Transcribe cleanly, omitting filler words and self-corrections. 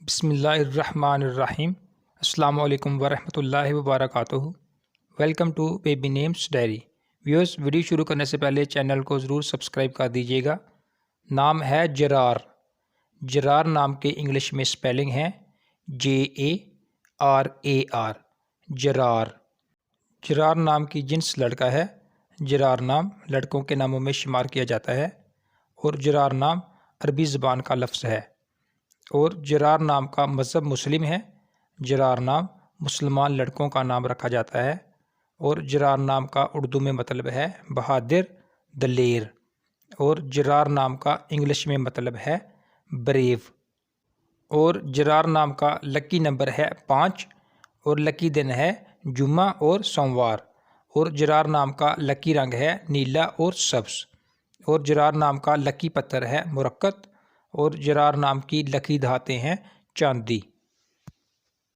بسم اللہ الرحمن الرحیم۔ السلام علیکم ورحمۃ اللہ وبرکاتہ۔ Welcome to baby names diary. Viewers, video شروع کرنے سے پہلے چینل کو ضرور سبسکرائب کر دیجیے گا۔ نام ہے جرار۔ جرار نام کے انگلش میں سپیلنگ ہے JARAR، جرار۔ جرار نام کی جنس لڑکا ہے۔ جرار نام لڑکوں کے ناموں میں شمار کیا جاتا ہے اور جرار نام عربی زبان کا لفظ ہے اور جرار نام کا مذہب مسلم ہے۔ جرار نام مسلمان لڑکوں کا نام رکھا جاتا ہے اور جرار نام کا اردو میں مطلب ہے بہادر، دلیر، اور جرار نام کا انگلش میں مطلب ہے بریو۔ اور جرار نام کا لکی نمبر ہے 5 اور لکی دن ہے جمعہ اور سوموار۔ اور جرار نام کا لکی رنگ ہے نیلا اور سبز۔ اور جرار نام کا لکی پتھر ہے مرکت اور جرار نام کی لکی دھاتیں ہیں چاندی۔